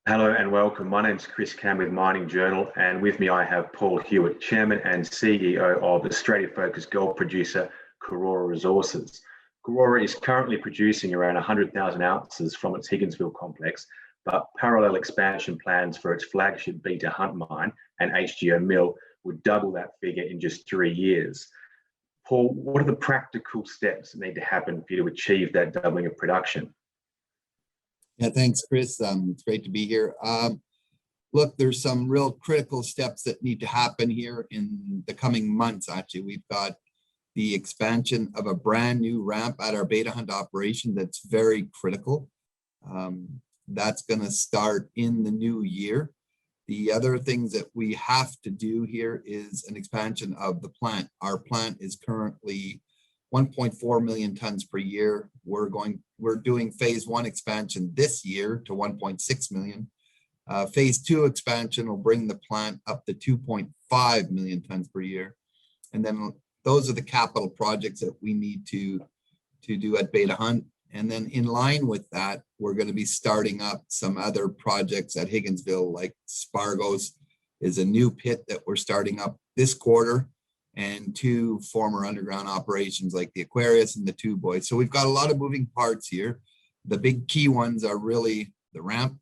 Hello and welcome. My name is Chris Cam with Mining Journal, and with me I have Paul Huet, Chairman and CEO of Australia-focused gold producer Karora Resources. Karora is currently producing around 100,000 ounces from its Higginsville complex, but parallel expansion plans for its flagship Beta Hunt mine and HGO mill would double that figure in just 3 years. Paul, what are the practical steps that need to happen for you to achieve that doubling of production? Yeah, thanks, Chris. It's great to be here. Look, there's some real critical steps that need to happen here in the coming months. Actually, we've got the expansion of a brand new ramp at our Beta Hunt operation that's very critical. That's going to start in the new year. The other things that we have to do here is an expansion of the plant. Our plant is currently 1.4 million tons per year. We're doing phase 1 expansion this year to 1.6 million. Phase 2 expansion will bring the plant up to 2.5 million tons per year. And then those are the capital projects that we need to do at Beta Hunt. And then in line with that, we're going to be starting up some other projects at Higginsville, like Spargos is a new pit that we're starting up this quarter, and 2 former underground operations like the Aquarius and the Two Boys. So we've got a lot of moving parts here. The big key ones are really the ramp,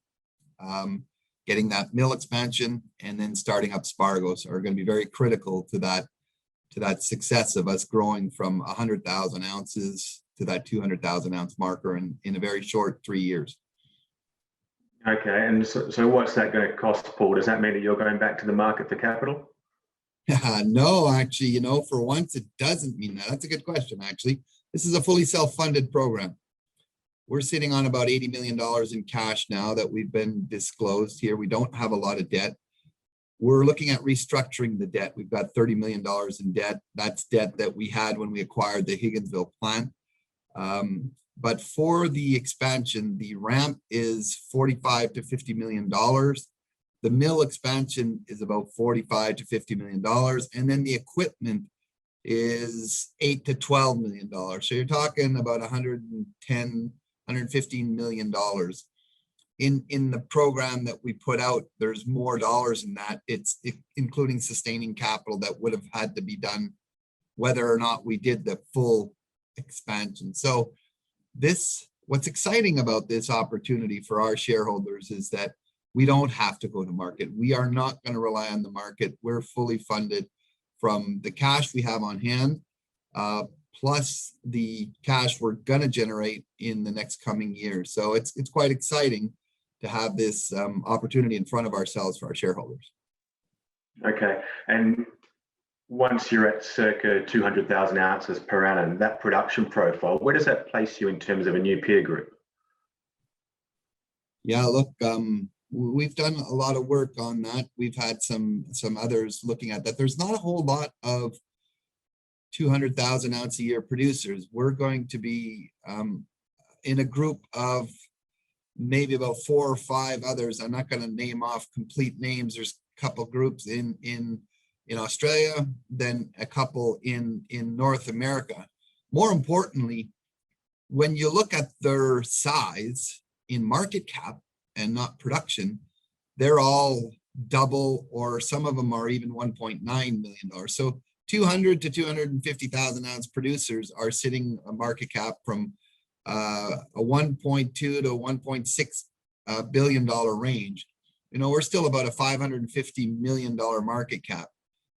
getting that mill expansion, and then starting up Spargos are going to be very critical to that success of us growing from 100,000 ounces to that 200,000 ounce marker in a very short 3 years. Okay, and so what's that going to cost, Paul? Does that mean that you're going back to the market for capital? No, actually, for once it doesn't mean that. That's a good question, actually. This is a fully self-funded program. We're sitting on about $80 million in cash now that we've been disclosed here. We don't have a lot of debt. We're looking at restructuring the debt. We've got $30 million in debt. That's debt that we had when we acquired the Higginsville plant. But for the expansion, the ramp is $45 to $50 million. The mill expansion is about $45 to $50 million. And then the equipment is $8 to $12 million. So you're talking about $110, $115 million. In the program that we put out, there's more dollars in that. It's including sustaining capital that would have had to be done whether or not we did the full expansion. So what's exciting about this opportunity for our shareholders is that we don't have to go to market. We are not going to rely on the market. We're fully funded from the cash we have on hand, plus the cash we're going to generate in the next coming years. So it's quite exciting to have this opportunity in front of ourselves for our shareholders. Okay, and once you're at circa 200,000 ounces per annum, that production profile, where does that place you in terms of a new peer group? Yeah, look, we've done a lot of work on that. We've had some others looking at that. There's not a whole lot of 200,000 ounce a year producers. We're going to be in a group of maybe about 4 or 5 others. I'm not going to name off complete names. There's a couple groups in Australia, then a couple in North America. More importantly, when you look at their size in market cap and not production, they're all double, or some of them are even $1.9 million. So 200 to 250,000 ounce producers are sitting a market cap from a 1.2 to 1.6 billion dollar range. We're still about a $550 million market cap.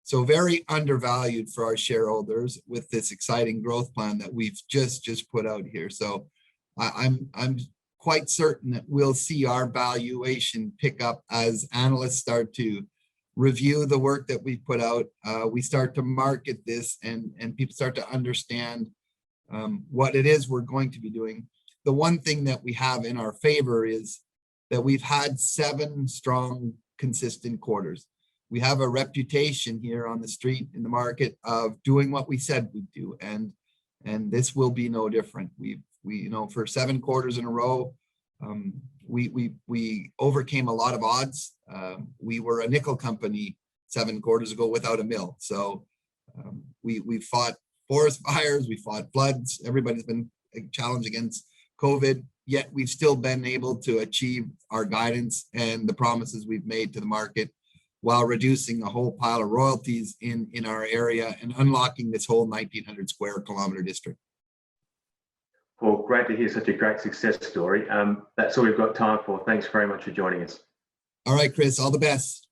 So very undervalued for our shareholders with this exciting growth plan that we've just put out here. So I'm quite certain that we'll see our valuation pick up as analysts start to review the work that we put out. We start to market this and people start to understand what it is we're going to be doing. The one thing that we have in our favor is that we've had 7 strong, consistent quarters. We have a reputation here on the street in the market of doing what we said we'd do, and this will be no different. We for 7 quarters in a row, we overcame a lot of odds. We were a nickel company 7 quarters ago without a mill. So we fought forest fires, we fought floods. Everybody's been challenged against COVID. yet we've still been able to achieve our guidance and the promises we've made to the market while reducing a whole pile of royalties in our area and unlocking this whole 1,900 square kilometer district. Well, great to hear such a great success story. That's all we've got time for. Thanks very much for joining us. All right, Chris, all the best.